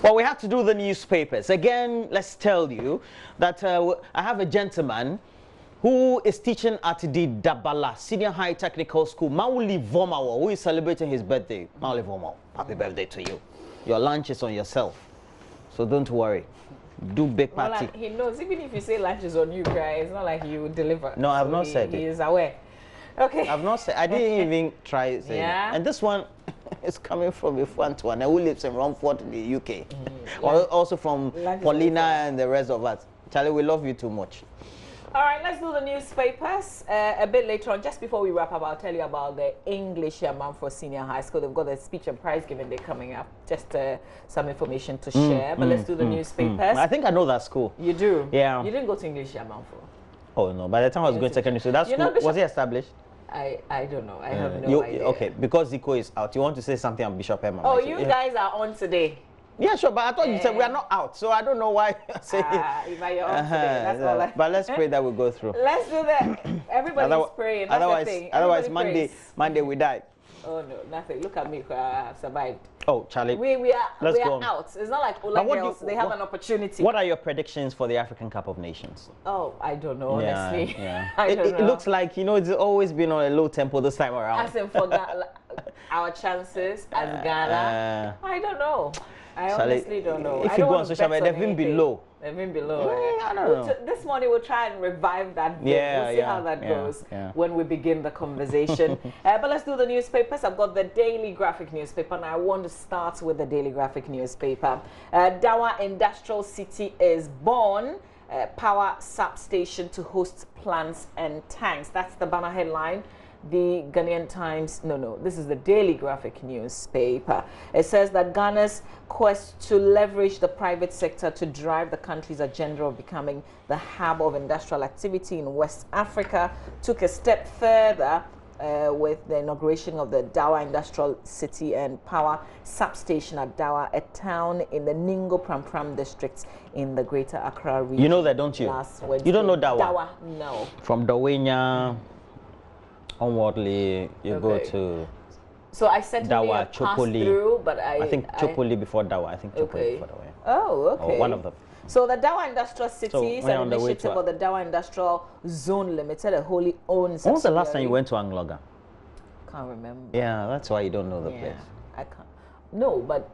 Well, we have to do the newspapers. Again, let's tell you that I have a gentleman who is teaching at the Dabala Senior High Technical School, Mauli Vomawo, who is celebrating his birthday. Mauli Vomawo, happy birthday to you. Your lunch is on yourself, so don't worry. Do big party. Well, he knows, even if you say lunch is on you, guys, it's not like you deliver. No, I have not said it. He is aware. Okay. I've not said, I didn't even try saying it. And this one is coming from a front one who lives in Romford in the UK. Also from Paulina and the rest of us. Charlie, we love you too much. All right, let's do the newspapers. A bit later on, just before we wrap up, I'll tell you about the English for Senior High School. They've got a speech and prize giving day coming up. Just some information to share. But let's do the newspapers. I think I know that school. You do? Yeah. You didn't go to English for? Oh, no. By the time I was going to secondary school, that school, was it established? I don't know. I have no idea. Okay, because Zico is out, you want to say something on Bishop Emma? Oh, you guys are on today. Yeah, sure, but I thought you said we are not out, so I don't know why you're saying if you're on today, that's all. But let's pray that we go through. Let's do that. Everybody's praying. That's the thing. Otherwise Monday we die. Oh no, nothing. Look at me, I've survived. Oh, Charlie. We are out. It's not like all girls, they have an opportunity. What are your predictions for the African Cup of Nations? Oh, I don't know, honestly. Yeah. I don't know. It looks like, it's always been on a low tempo this time around. As in for our chances as Ghana, I don't know. I honestly don't know. If you go on social media, they've been below. They've been below. I don't know. This morning we'll try and revive that. We'll see how that goes when we begin the conversation. But let's do the newspapers. I've got the Daily Graphic newspaper, and I want to start with the Daily Graphic newspaper. Dawa Industrial City is born. Power substation to host plants and tanks. That's the banner headline. The Ghanaian Times, this is the Daily Graphic newspaper. It says that Ghana's quest to leverage the private sector to drive the country's agenda of becoming the hub of industrial activity in West Africa took a step further with the inauguration of the Dawa Industrial City and Power Substation at Dawa, a town in the Ningo Prampram district in the Greater Accra region. You know that, don't you? You don't know Dawa? Dawa, no. From Dawenya onwardly, you go to. So I said Dawa, Chopoli. Through, but I think Chopoli before Dawa. I think Chopoli before Dawa. Oh, okay. Or one of them. So the Dawa Industrial City is an initiative of the Dawa Industrial Zone Limited, a wholly owned subsidiary. When was the last time you went to Angloga? Can't remember. Yeah, that's why you don't know the place. I can't. No, but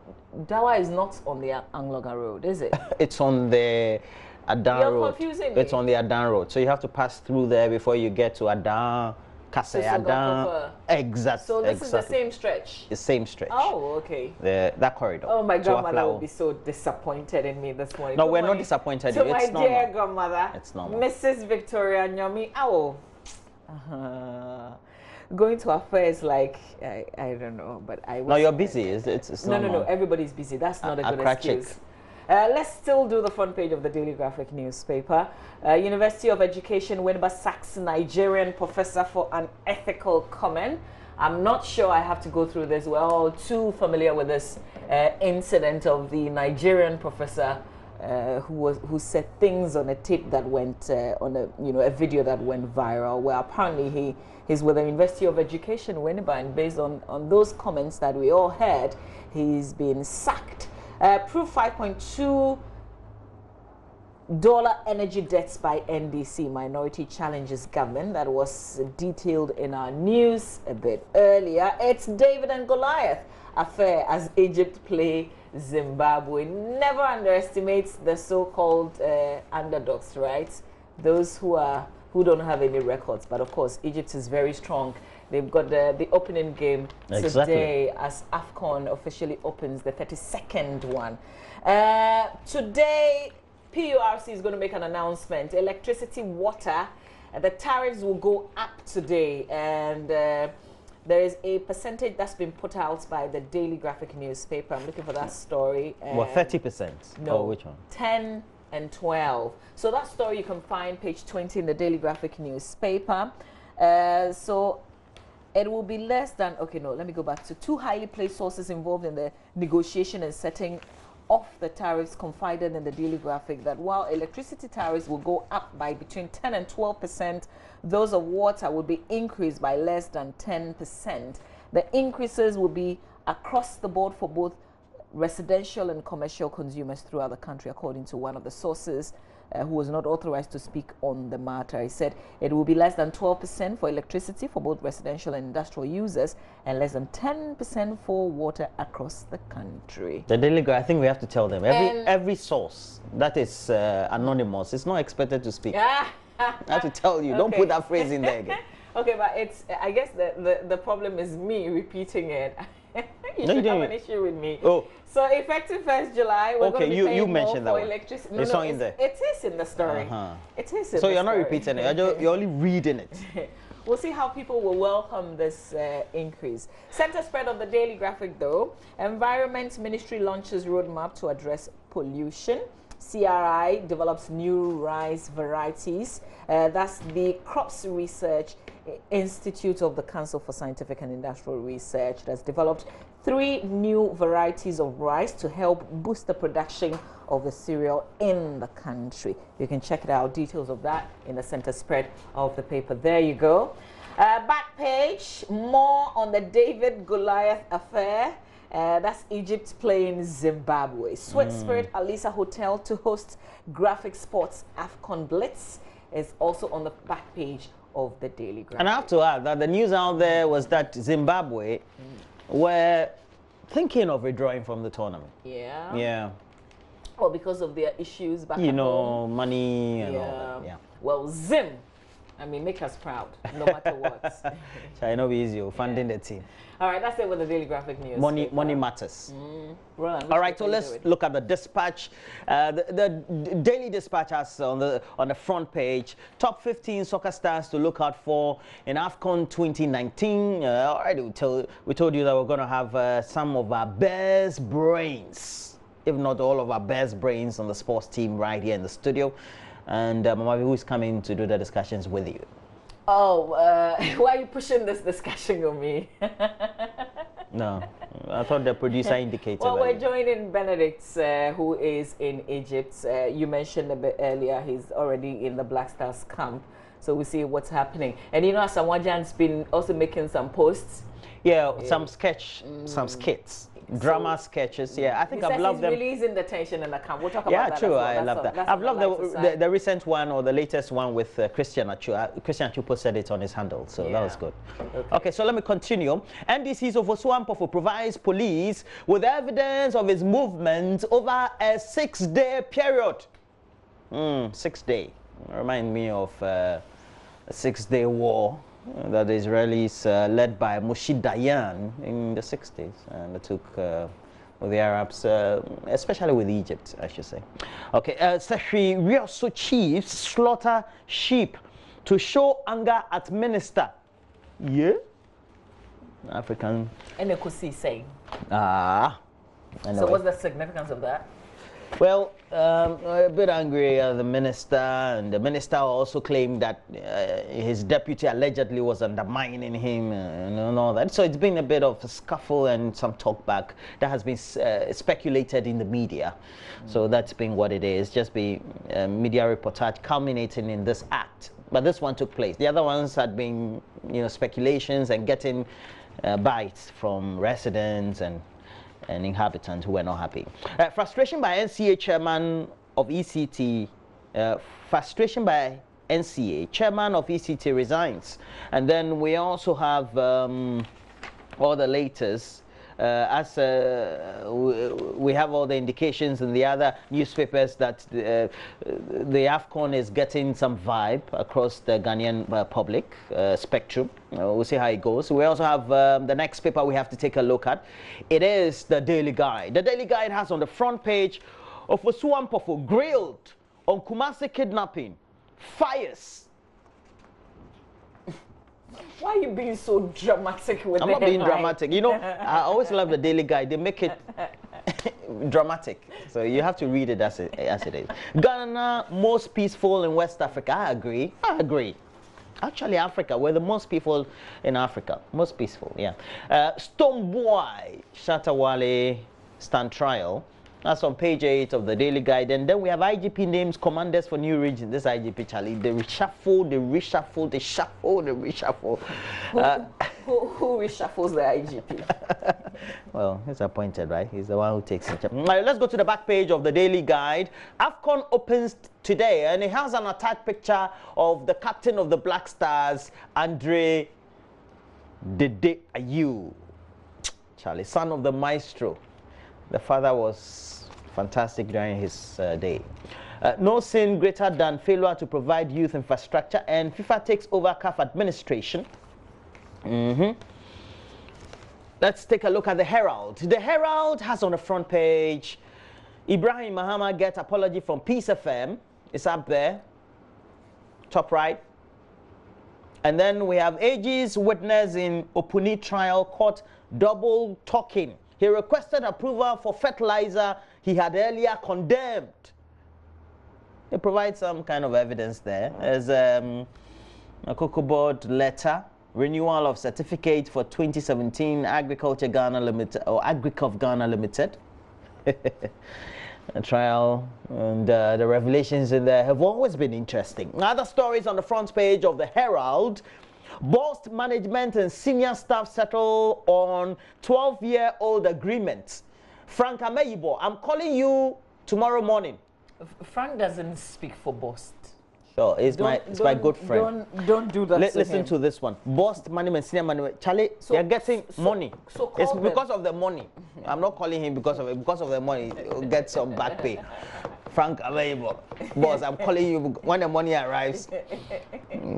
Dawa is not on the Angloga Road, is it? It's on the Adan Road. You're confusing me. It's on the Adan Road. So you have to pass through there before you get to Adan. Exactly. So this is the same stretch? The same stretch. Oh, okay. That corridor. Oh, my grandmother will be so disappointed in me this morning. No, we're not disappointed. To my dear grandmother, it's normal. Mrs. Victoria Nyomi. Going to affairs like, I don't know, but I was... No, you're busy. It's no, everybody's busy. That's not a good excuse. Let's still do the front page of the Daily Graphic newspaper. University of Education, Winneba sacks Nigerian professor for unethical comment. I'm not sure I have to go through this. We're all too familiar with this incident of the Nigerian professor who said things on a tape that went on a video that went viral, where apparently he's with the University of Education, Winneba, and based on those comments that we all heard, he's been sacked. Proof $5.2 energy debts by NDC. Minority challenges government. That was detailed in our news a bit earlier. It's David and Goliath affair as Egypt play Zimbabwe. Never underestimates the so-called underdogs, right? Those who don't have any records. But of course, Egypt is very strong. They've got the opening game today as AFCON officially opens the 32nd one. Today, PURC is going to make an announcement. Electricity, water, the tariffs will go up today. And there is a percentage that's been put out by the Daily Graphic newspaper. I'm looking for that story. What, 30%? No. Oh, which one? 10 and 12. So that story you can find page 20 in the Daily Graphic newspaper. So it will be less than, let me go back to 2 highly placed sources involved in the negotiation and setting off the tariffs confided in the Daily Graphic that while electricity tariffs will go up by between 10 and 12%, those of water will be increased by less than 10%. The increases will be across the board for both residential and commercial consumers throughout the country, according to one of the sources who was not authorized to speak on the matter. He said it will be less than 12% for electricity for both residential and industrial users, and less than 10% for water across the country. The Daily Graphic, I think we have to tell them, every source that is anonymous is not expected to speak. I have to tell you, don't put that phrase in there again. Okay, but it's, I guess the problem is me repeating it. You should have an issue with me. Oh. So effective 1st July, we're going to be paying more for electricity. It's not in there. It is in the story. It is in so you're not repeating it. You're only reading it. We'll see how people will welcome this increase. Center spread of the Daily Graphic, though. Environment Ministry launches roadmap to address pollution. CRI develops new rice varieties. That's the Crops Research Institute of the Council for Scientific and Industrial Research that's developed 3 new varieties of rice to help boost the production of the cereal in the country. You can check it out, details of that in the center spread of the paper. There you go. Back page, more on the David Goliath affair. That's Egypt playing Zimbabwe. Sweat Spirit Alisa Hotel to host Graphic Sports AFCON Blitz is also on the back page of the Daily Graphic. And I have to add that the news out there was that Zimbabwe were thinking of withdrawing from the tournament. Yeah. Yeah. Well, because of their issues back at home. Money and all that. Yeah. Well, Zim, I mean, make us proud, no matter what. Shall not be easy, funding the team. All right, that's it with the Daily Graphic News. Money matters. All right, so let's look at the Dispatch. The Daily Dispatch has on the front page, top 15 soccer stars to look out for in AFCON 2019. Already we told you that we're going to have some of our best brains, if not all of our best brains on the sports team right here in the studio. And Mama, who is coming to do the discussions with you? Oh, why are you pushing this discussion on me? No, I thought the producer indicated. Well, we're joining Benedict, who is in Egypt. You mentioned a bit earlier, he's already in the Black Stars camp. So we see what's happening. And you know, Asamoahgyan's been also making some posts. Yeah, some skits. Drama sketches, yeah. I think I've loved them. He's releasing the tension in the camp. We'll talk about that. Yeah, true. I love that. I've loved the recent one, or the latest one with Christian Achu. Christian Achu said it on his handle, so that was good. Okay, so let me continue. NDC's Ofosuampofo provides police with evidence of his movement over a 6-day period. 6 day. Remind me of a 6-day war that the Israelis led by Moshe Dayan in the 60s, and they took with the Arabs, especially with Egypt, I should say. Okay, Secretary Rioso chiefs slaughter sheep to show anger at minister. Yeah? African. And Ekusi saying. Anyway. So what's the significance of that? Well, a bit angry at the minister, and the minister also claimed that his deputy allegedly was undermining him and all that. So it's been a bit of a scuffle and some talk back that has been speculated in the media. So that's been what it is, just be media reportage culminating in this act. But this one took place. The other ones had been, speculations and getting bites from residents and inhabitants who were not happy. Frustration by NCA chairman of ECT. Frustration by NCA chairman of ECT resigns. And then we also have all the latest. As we have all the indications in the other newspapers that the AFCON is getting some vibe across the Ghanaian public spectrum. We'll see how it goes. We also have the next paper we have to take a look at. It is the Daily Guide. The Daily Guide has on the front page of Ofosuampofo grilled on Kumasi kidnapping, fires. Why are you being so dramatic with it? I'm not being dramatic. I always love the Daily Guide. They make it dramatic. So you have to read it as it is. Ghana, most peaceful in West Africa. I agree. Actually, Africa, we're the most peaceful in Africa. Most peaceful, yeah. Stonebwoy Shatta Wale stand trial. That's on page 8 of the Daily Guide. And then we have IGP names commanders for new region. This IGP, Charlie, they reshuffle, they reshuffle, they shuffle, they reshuffle. Who reshuffles the IGP? Well, he's appointed, right? He's the one who takes it. Right, let's go to the back page of the Daily Guide. AFCON opens today, and it has an attached picture of the captain of the Black Stars, Andre Dede Ayew. Charlie, son of the maestro. The father was fantastic during his day. No sin greater than failure to provide youth infrastructure, and FIFA takes over CAF administration. Let's take a look at the Herald. The Herald has on the front page, Ibrahim Mahama gets apology from Peace FM. It's up there, top right. And then we have AG's witness in Opuni trial caught double talking. He requested approval for fertilizer he had earlier condemned. They provide some kind of evidence there. There's a Cocoa Board letter, renewal of certificate for 2017 Agriculture Ghana Limited, or Agricov Ghana Limited. A trial, and the revelations in there have always been interesting. Other stories on the front page of the Herald. Bost management and senior staff settle on 12-year-old agreements. Frank Ameyibo, I'm calling you tomorrow morning. Frank doesn't speak for Bost. Sure, it's my good friend. Don't do that. Listen to this one. Bost management, senior management. Charlie, you're getting money. So it's because of the money. I'm not calling him because of it. Because of the money, he'll get some back pay. Frank Ameyibo, boss, I'm calling you when the money arrives.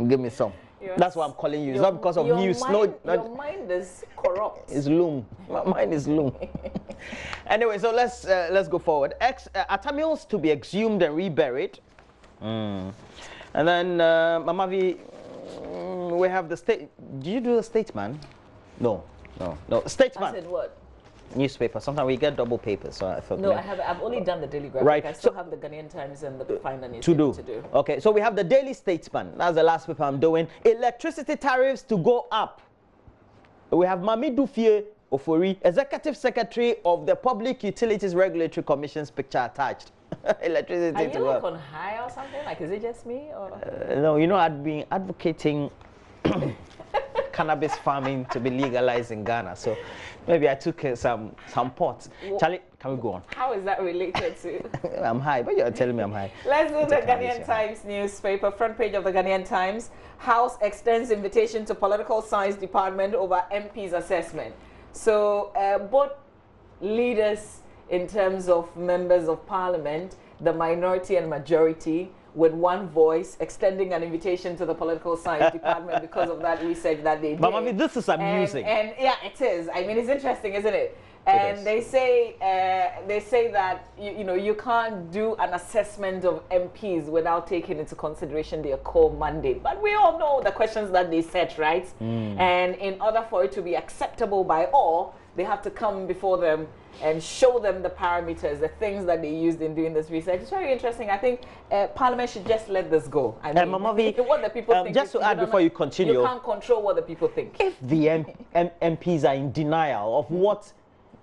Give me some. That's why I'm calling you. It's not because of news. Your mind is corrupt. It's loom. My mind is loom. Anyway, so let's go forward. Atamils to be exhumed and reburied. And then Mamavi, we have the state. Do you do the Statesman? No. Statesman. I said what? Newspaper. Sometimes we get double papers, so I thought. No, I've only done the Daily Graphic. Right. I still have the Ghanaian Times and the final newspaper to do. Okay, so we have the Daily Statesman. That's the last paper I'm doing. Electricity tariffs to go up. We have Mami Dufie Ofori, Executive Secretary of the Public Utilities Regulatory Commission's picture attached. Electricity to go up. Are you on high or something? Like, is it just me? Or? No, you know, I've been advocating cannabis farming to be legalized in Ghana. So maybe I took some pots. Charlie, can we go on? How is that related to? I'm high, but you're telling me I'm high. Let's do the Ghanaian Times newspaper. Front page of the Ghanaian Times. House extends invitation to Political Science Department over MP's assessment. So both leaders in terms of members of parliament, the minority and majority, with one voice, extending an invitation to the Political Science Department because of that research that they did. But I mean, this is amusing. And yeah, it is. I mean, it's interesting, isn't it? And they say that you can't do an assessment of MPs without taking into consideration their core mandate. But we all know the questions that they set, right? And in order for it to be acceptable by all, they have to come before them and show them the parameters, the things that they used in doing this research. It's very interesting. I think Parliament should just let this go. I mean, Mamavi, what the people think. Just to add before you continue, you can't control what the people think. If the MPs are in denial of what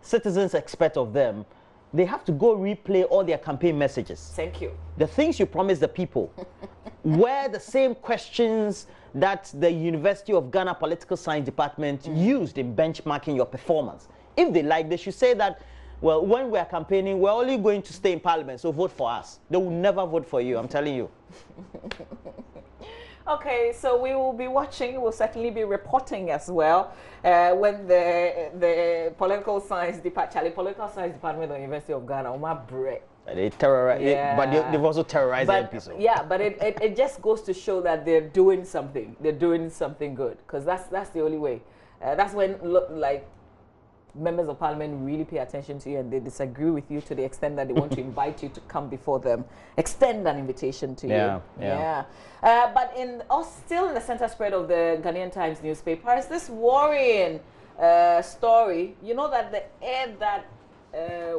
citizens expect of them, they have to go replay all their campaign messages. Thank you. The things you promised the people were the same questions that the University of Ghana Political Science Department used in benchmarking your performance. If they like, they should say that, well, when we are campaigning, we're only going to stay in Parliament, so vote for us. They will never vote for you, I'm telling you. Okay, so we will be watching, we'll certainly be reporting as well when the Political Science Department, Political Science Department of the University of Ghana, they terrorize, but they've also terrorized MPs. So. Yeah, but it just goes to show that they're doing something. They're doing something good, because that's the only way. That's when, like, members of parliament really pay attention to you and they disagree with you to the extent that they want to invite you to come before them, extend an invitation to you. But still in the center spread of the Ghanaian Times newspaper is this worrying story. You know that the air that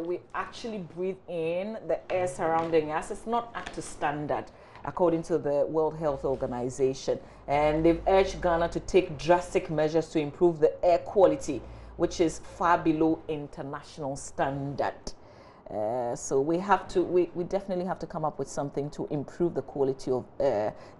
we actually breathe in, the air surrounding us, is not up to standard, according to the World Health Organization. And they've urged Ghana to take drastic measures to improve the air quality, which is far below international standard. So we definitely have to come up with something to improve the quality of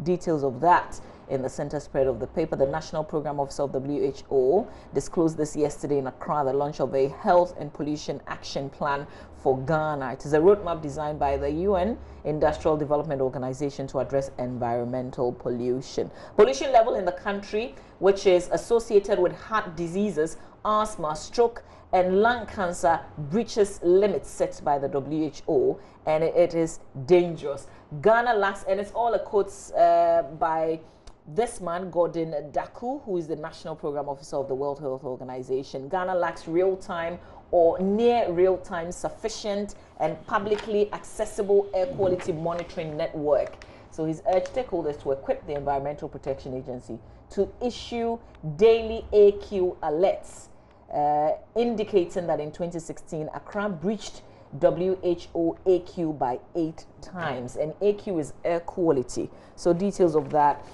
details of that. In the center spread of the paper, the National Program Officer of WHO disclosed this yesterday in Accra, the launch of a health and pollution action plan for Ghana. It is a roadmap designed by the UN Industrial Development Organization to address environmental pollution. Pollution level in the country, which is associated with heart diseases, asthma, stroke, and lung cancer, breaches limits set by the WHO, and it is dangerous. Ghana lacks, and it's all a quotes by this man, Gordon Daku, who is the National Program Officer of the World Health Organization. Ghana lacks real-time or near real-time sufficient and publicly accessible air quality monitoring network. So he's urged stakeholders to equip the Environmental Protection Agency to issue daily AQ alerts, indicating that in 2016, Accra breached WHO AQ by 8 times, and AQ is air quality. So details of that.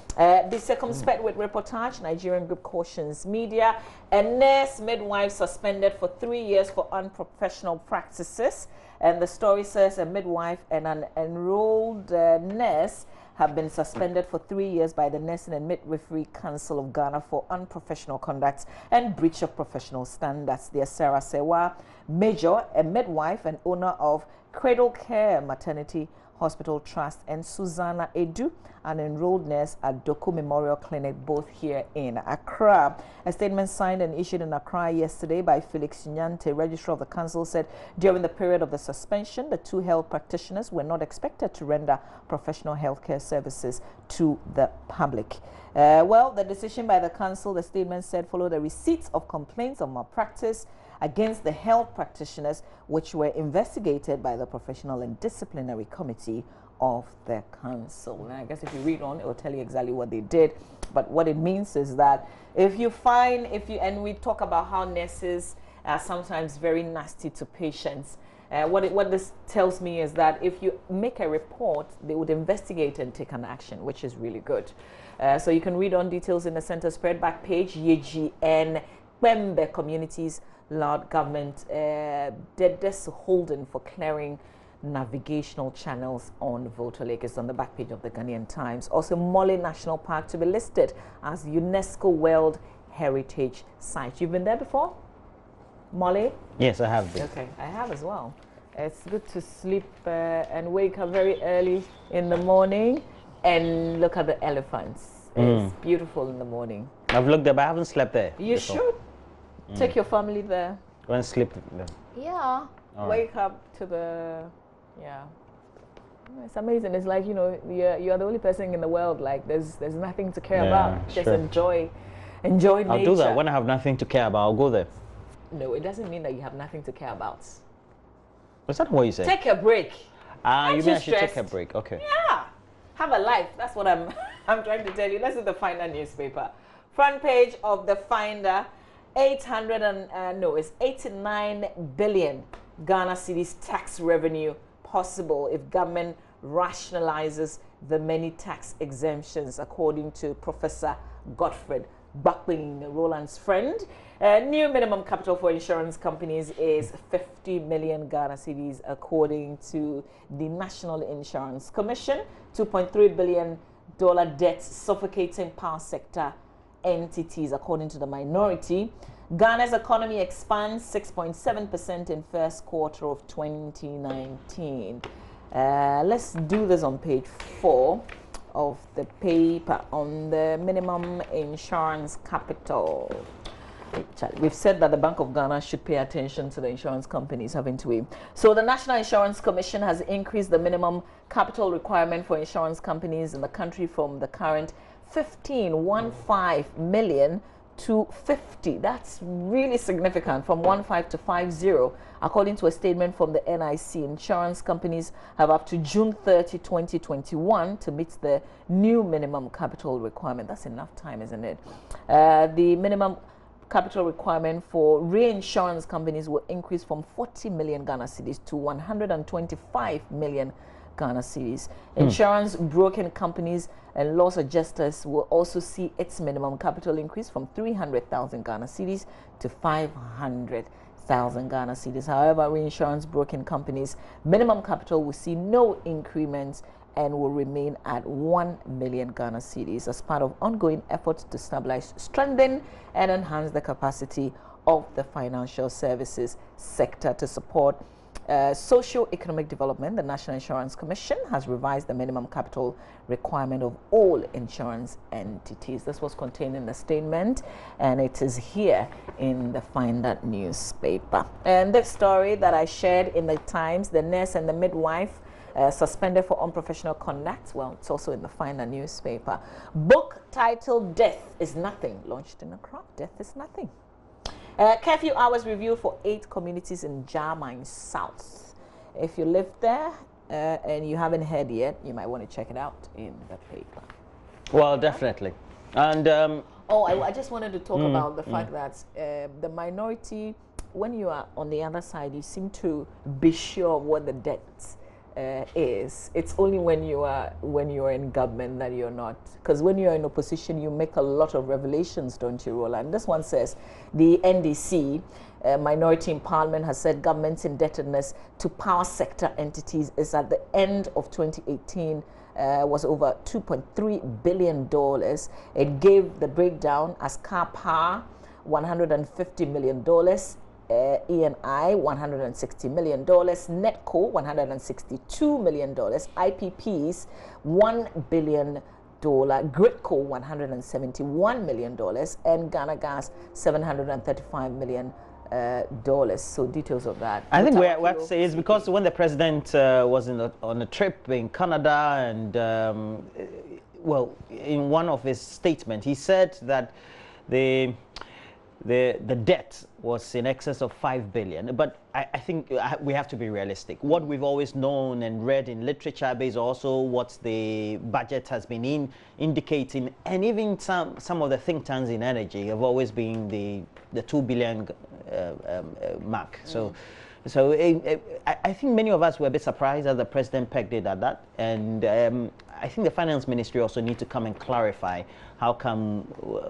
Be circumspect with reportage. Nigerian group cautions media. A nurse midwife suspended for 3 years for unprofessional practices. And the story says a midwife and an enrolled nurse have been suspended for 3 years by the Nursing and Midwifery Council of Ghana for unprofessional conduct and breach of professional standards. There's Sarah Sewa Major, a midwife and owner of Cradle Care Maternity Hospital Trust, and Susanna Edu, an enrolled nurse at Doku Memorial Clinic, both here in Accra. A statement signed and issued in Accra yesterday by Felix Nyante, registrar of the council, said during the period of the suspension, the 2 health practitioners were not expected to render professional healthcare services to the public. Well, the decision by the council, the statement said, followed the receipts of complaints of malpractice against the health practitioners, which were investigated by the Professional and Disciplinary Committee of the council. And I guess if you read on, it will tell you exactly what they did. But what it means is that and we talk about how nurses are sometimes very nasty to patients. What this tells me is that if you make a report, they would investigate and take an action, which is really good. So you can read on details in the center spread back page. YGN Kwembe Communities Loud Government did this holding for clearing navigational channels on Volta Lake. Is on the back page of the Ghanaian Times. Also, Mole National Park to be listed as UNESCO World Heritage Site. You've been there before, Mole? Yes, I have been. Okay, I have as well. It's good to sleep and wake up very early in the morning and look at the elephants. It's beautiful in the morning. I've looked there, but I haven't slept there. You should. Take your family there. Go and sleep there. Yeah. Wake up to the, It's amazing. It's like, you are the only person in the world. Like, there's nothing to care about. Just enjoy nature. I'll do that. When I have nothing to care about, I'll go there. No, it doesn't mean that you have nothing to care about. Is that what you say? Take a break. You mean I should take a break? Okay. Yeah. Have a life. That's what I'm trying to tell you. Let's do the Finder newspaper. Front page of the Finder. 89 billion Ghana cedis tax revenue possible if government rationalizes the many tax exemptions, according to Professor Godfred Buckling, Roland's friend. New minimum capital for insurance companies is 50 million Ghana cedis, according to the National Insurance Commission. $2.3 billion debt suffocating power sector entities, according to the minority. Ghana's economy expands 6.7% in first quarter of 2019. Let's do this on page 4 of the paper on the minimum insurance capital. We've said that the Bank of Ghana should pay attention to the insurance companies, haven't we? So the National Insurance Commission has increased the minimum capital requirement for insurance companies in the country from the current 15 million to 50. That's really significant, from 15 to 50. According to a statement from the NIC, insurance companies have up to June 30, 2021 to meet the new minimum capital requirement. That's enough time, isn't it? The minimum capital requirement for reinsurance companies will increase from 40 million Ghana cedis to 125 million Ghana cedis. Insurance broking companies and loss adjusters will also see its minimum capital increase from 300,000 Ghana cedis to 500,000 thousand Ghana cedis. However, reinsurance broking companies' minimum capital will see no increments and will remain at 1 million Ghana cedis as part of ongoing efforts to stabilize, strengthen, and enhance the capacity of the financial services sector to support socio-economic development. The National Insurance Commission has revised the minimum capital requirement of all insurance entities. This was contained in the statement, and it is here in the Finder newspaper. And this story that I shared in the Times, the nurse and the midwife suspended for unprofessional conduct. Well, it's also in the Finder newspaper. Book titled Death is Nothing, launched in Accra. Death is Nothing. Curfew hours review for 8 communities in Jarmine South. If you live there and you haven't heard yet, you might want to check it out in the paper. Well, definitely. And I just wanted to talk about the fact that the minority, when you are on the other side, you seem to be sure of what the debt is. It's only when you are in government that you're not. Because when you're in opposition, you make a lot of revelations, don't you, Roland? This one says the NDC, minority in Parliament, has said government's indebtedness to power sector entities is at the end of 2018 was over $2.3 billion. It gave the breakdown as car power, $150 million. ENI $160 million, Netco $162 million, IPPs $1 billion, Gridco $171 million, and Ghana Gas $735 million. So details of that. I think we have to say is because when the president was on a trip in Canada, and well, in one of his statements, he said that the debt was in excess of 5 billion. But I think we have to be realistic. What we've always known and read in literature is also what the budget has been indicating, and even some of the think tanks in energy have always been the 2 billion mark. So I think many of us were a bit surprised that the president pegged it at that, and I think the finance ministry also need to come and clarify how come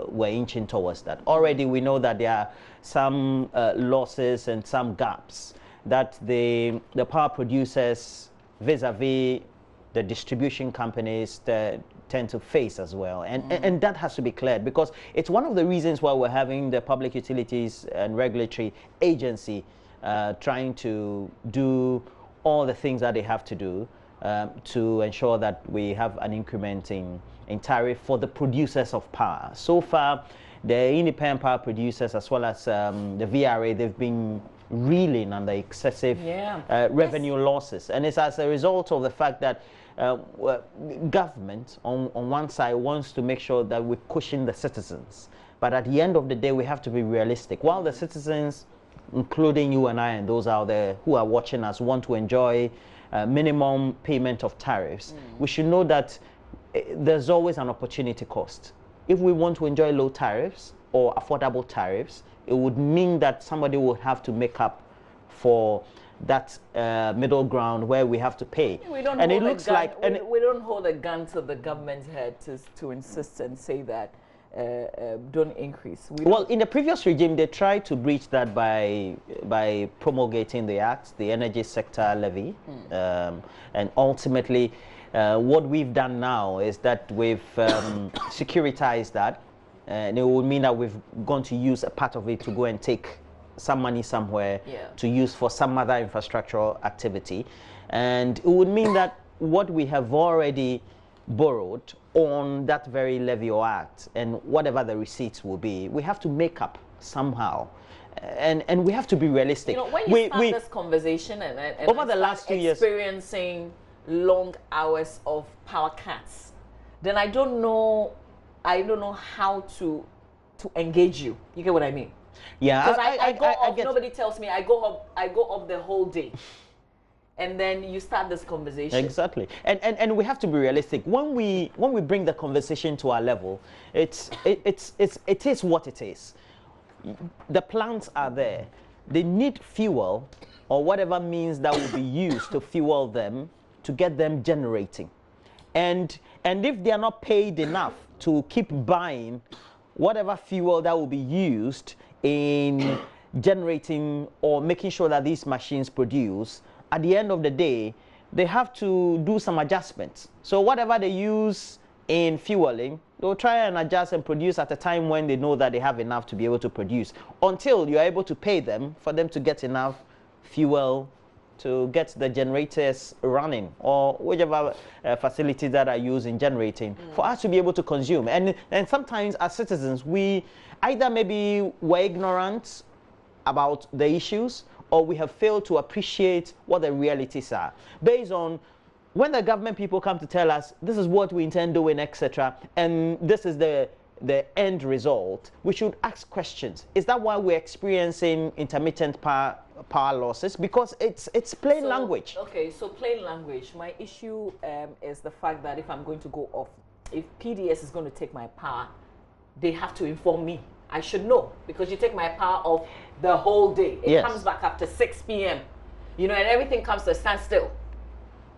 we're inching towards that. Already we know that there are some losses and some gaps that the power producers vis-a-vis the distribution companies tend to face as well, and that has to be cleared, because it's one of the reasons why we're having the Public Utilities and Regulatory Agency trying to do all the things that they have to do to ensure that we have an increment in tariff for the producers of power. So far, the independent power producers as well as the VRA, they've been reeling under excessive revenue losses. And it's as a result of the fact that government on one side wants to make sure that we cushion the citizens. But at the end of the day, we have to be realistic. While the citizens, including you and I and those out there who are watching us, want to enjoy minimum payment of tariffs, we should know that there's always an opportunity cost. If we want to enjoy low tariffs or affordable tariffs, it would mean that somebody would have to make up for that middle ground where we have to pay. We don't and it looks like we don't hold a gun to the government's head to insist and say that don't increase. Well, in the previous regime, they tried to breach that by promulgating the act, the energy sector levy, and ultimately, what we've done now is that we've securitized that, and it would mean that we've gone to use a part of it to go and take some money somewhere to use for some other infrastructural activity, and it would mean that what we have already borrowed on that very levy or act, and whatever the receipts will be, we have to make up somehow, and we have to be realistic. You know, when you start this conversation and over the last 2 years experiencing long hours of power cuts, then I don't know how to engage you. You get what I mean? Yeah, because I go off. Nobody tells me. I go off the whole day. And then you start this conversation. Exactly, and we have to be realistic. When we bring the conversation to our level, it is what it is. The plants are there. They need fuel, or whatever means that will be used to fuel them, to get them generating. And if they are not paid enough to keep buying whatever fuel that will be used in generating or making sure that these machines produce, at the end of the day, they have to do some adjustments. So whatever they use in fueling, they'll try and adjust and produce at a time when they know that they have enough to be able to produce, until you're able to pay them for them to get enough fuel to get the generators running, or whichever facilities that are used in generating, for us to be able to consume. And sometimes as citizens, we either maybe were ignorant about the issues, or we have failed to appreciate what the realities are. Based on when the government people come to tell us, this is what we intend doing, etc., and this is the end result, we should ask questions. Is that why we're experiencing intermittent power losses? Because it's plain language. Okay, so plain language. My issue is the fact that if I'm going to go off, if PDS is going to take my power, they have to inform me. I should know, because you take my power off the whole day. It comes back after 6 p.m. You know, and everything comes to a standstill.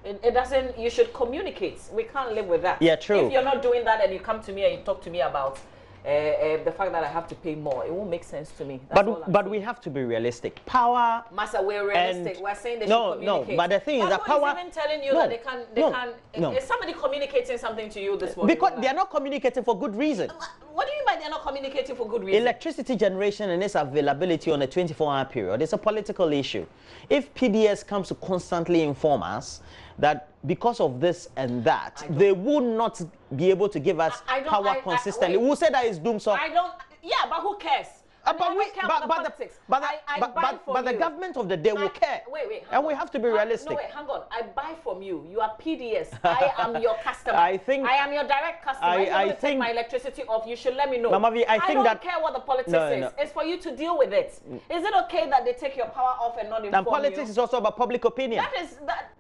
It doesn't, you should communicate. We can't live with that. Yeah, true. If you're not doing that and you come to me and you talk to me about the fact that I have to pay more, it won't make sense to me. But we have to be realistic. Power. Master, we're realistic. We're saying they should communicate. No, but the thing is that power. Is even telling you that they can't. Is somebody communicating something to you this morning? Because they are not communicating for good reason. What do you mean by they're not communicating for good reason? Electricity generation and its availability on a 24-hour period is a political issue. If PDS comes to constantly inform us that because of this and that, they would not be able to give us power consistently. We'll say that it's doom. So yeah, but who cares? But the government of the day will care. And we have to be realistic. No, wait, hang on. I buy from you. You are PDS. I am your customer. I am your direct customer. If you want to take my electricity off, you should let me know. Mama V, I don't care what the politics is. It's for you to deal with it. Is it okay that they take your power off and not inform you? And politics is also about public opinion. That.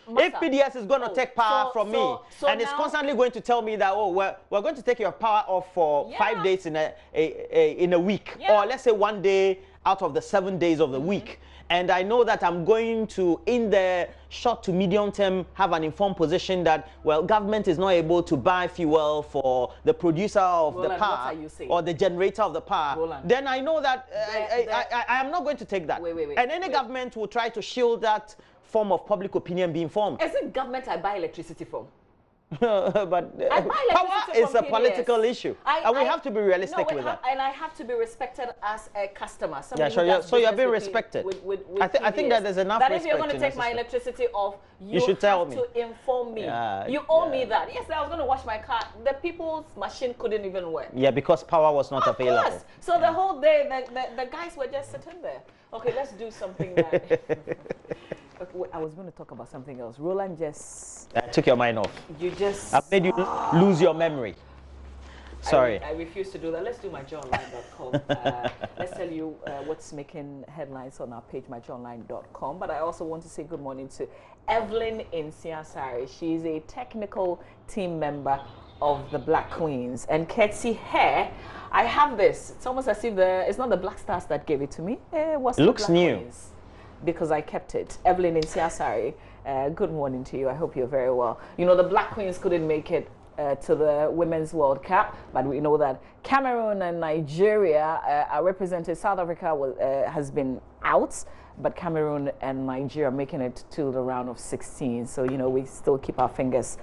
If PDS is going to take power from me and it's constantly going to tell me that, oh, we're going to take your power off for 5 days in a week, or let's say 1 day out of the 7 days of the week, and I know that I'm going to, in the short to medium term, have an informed position that, well, government is not able to buy fuel for the producer of the power or the generator of the power, then I know that I am not going to take that. And any government will try to shield that form of public opinion being formed. Is it government I buy electricity from? But power is a political issue, and we have to be realistic with that. And I have to be respected as a customer. So you're being respected. I think that there's enough. That if you're going to take my electricity off, you should tell me. To inform me. You owe me that. Yes, I was going to wash my car. The people's machine couldn't even work. Yeah, because power was not available. Of course. So the whole day, the guys were just sitting there. Okay, let's do something that. Okay, I was going to talk about something else. Roland just... I took your mind off. I've made you lose your memory. Sorry. I refuse to do that. Let's do myjoyonline.com. Let's tell you what's making headlines on our page, myjoyonline.com. But I also want to say good morning to Evelyn in Siasari. She's a technical team member of the Black Queens. And courtesy her, I have this. It's almost as if it's not the Black Stars that gave it to me. It looks new. Queens. Because I kept it. Evelyn in Siasari, good morning to you. I hope you're very well. You know, the Black Queens couldn't make it to the Women's World Cup, but we know that Cameroon and Nigeria are represented. South Africa has been out, but Cameroon and Nigeria are making it to the round of 16. So, you know, we still keep our fingers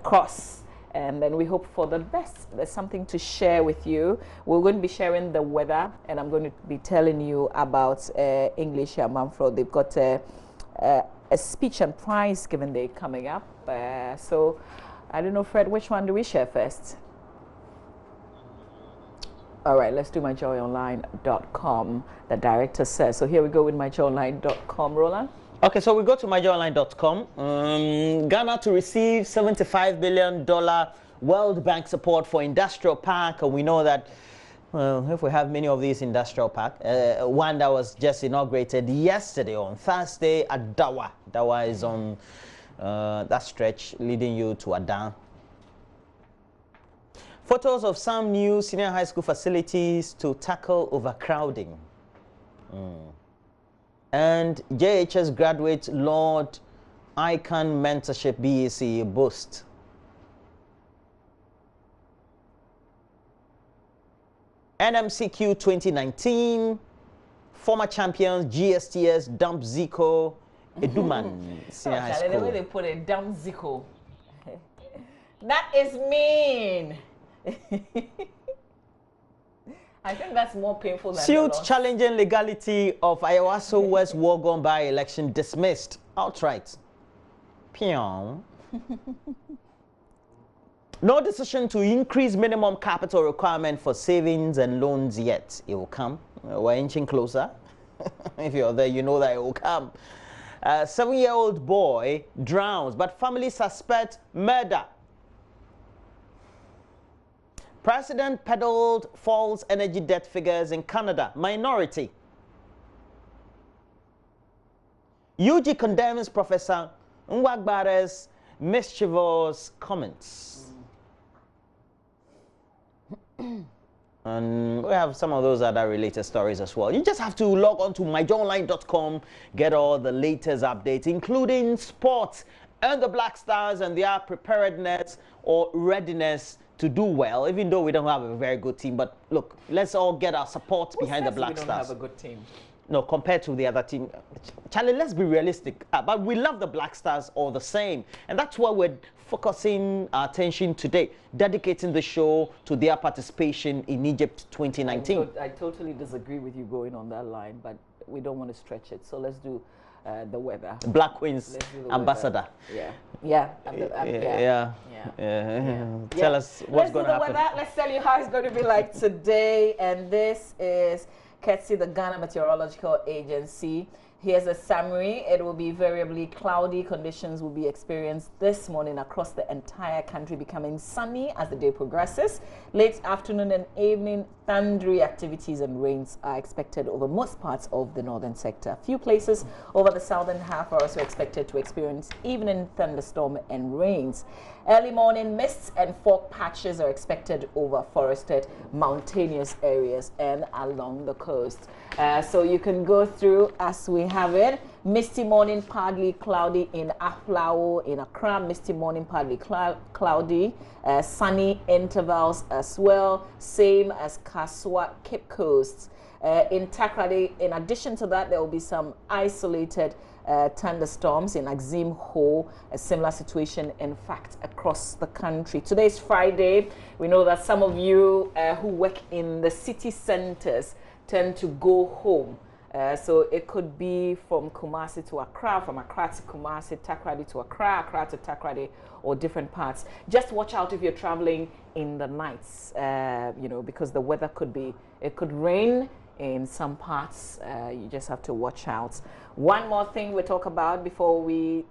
crossed. And then we hope for the best. There's something to share with you. We're going to be sharing the weather, and I'm going to be telling you about English here, Manfred. They've got a speech and prize giving day coming up. So I don't know, Fred, which one do we share first? All right, let's do myjoyonline.com, the director says. So here we go with myjoyonline.com, Roland. Okay, so we go to myjoyonline.com. Ghana to receive $75 billion World Bank support for industrial park. And we know that, well, if we have many of these industrial park, one that was just inaugurated yesterday on Thursday at Dawa. Dawa is on that stretch leading you to Adan. Photos of some new senior high school facilities to tackle overcrowding. And JHS graduate Lord Icon Mentorship BEC boost. NMCQ 2019, former champions GSTS dump Zico, Eduman Senior High School. The way they put it, dump Zico. That is mean. I think that's more painful than Suit challenging legality of Ayawaso West Wogon by-election dismissed outright. Pion. No decision to increase minimum capital requirement for savings and loans yet. It will come. We're inching closer. If you're there, you know that it will come. 7-year-old boy drowns, but family suspect murder. President peddled false energy debt figures in Canada. Minority. UG condemns Professor Nwagbare's mischievous comments. And we have some of those other related stories as well. You just have to log on to myjoyonline.com, get all the latest updates, including sports and the Black Stars and their preparedness or readiness to do well, even though we don't have a very good team. But look, let's all get our support behind the Black Stars. We don't have a good team. No, compared to the other team. Charlie, let's be realistic. But we love the Black Stars all the same. And that's why we're focusing our attention today, dedicating the show to their participation in Egypt 2019. I totally disagree with you going on that line, but we don't want to stretch it. So let's do the weather. Black Queens ambassador. Yeah. Tell us what's going to happen. Let's tell you how it's going to be like today. And this is courtesy the Ghana Meteorological Agency. Here's a summary. It will be variably cloudy. Conditions will be experienced this morning across the entire country, becoming sunny as the day progresses. Late afternoon and evening, thundery activities and rains are expected over most parts of the northern sector. A few places over the southern half are also expected to experience evening thunderstorm and rains. Early morning mists and fog patches are expected over forested mountainous areas and along the coast. So you can go through as we have it. Misty morning, partly cloudy in Aflao, in Accra. Misty morning, partly cloudy. Sunny intervals as well. Same as Kaswa, Cape Coast. In Takrady, in addition to that, there will be some isolated thunderstorms in Axim Ho, a similar situation, in fact, across the country. Today is Friday. We know that some of you who work in the city centers tend to go home. So it could be from Kumasi to Accra, from Accra to Kumasi, Takrady to Accra, Accra to Takrady, or different parts. Just watch out if you're traveling in the nights, you know, because the weather could be, it could rain in some parts. You just have to watch out. One more thing we talk about before we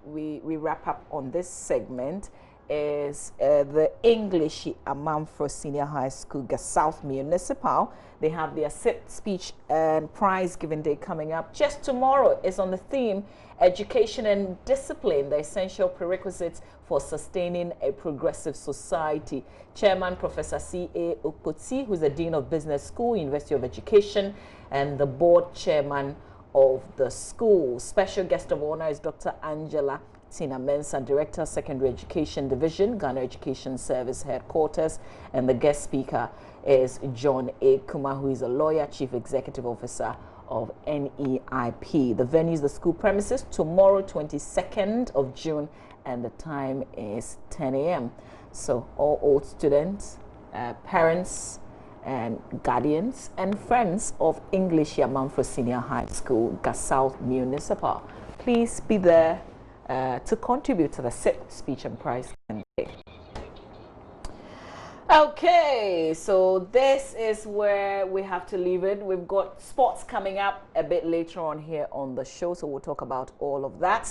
wrap up on this segment is the English Amanfro Senior High School, South Municipal. They have their speech and prize giving day coming up just tomorrow. It's on the theme Education and Discipline, the essential prerequisites for sustaining a progressive society. Chairman Professor C.A. Okpoti, who's the Dean of Business School, University of Education, and the board chairman of the school. Special guest of honor is Dr. Angela Tina Mensah, Director, Secondary Education Division, Ghana Education Service Headquarters, and the guest speaker is John A. Kuma, who is a lawyer, Chief Executive Officer of NEIP. The venue is the school premises tomorrow, 22nd of June, and the time is 10 a.m. So all old students, parents, and guardians and friends of English Amanfro Senior High School, South Municipal, please be there to contribute to the speech and prize. Okay, so this is where we have to leave it. We've got sports coming up a bit later on here on the show, so we'll talk about all of that.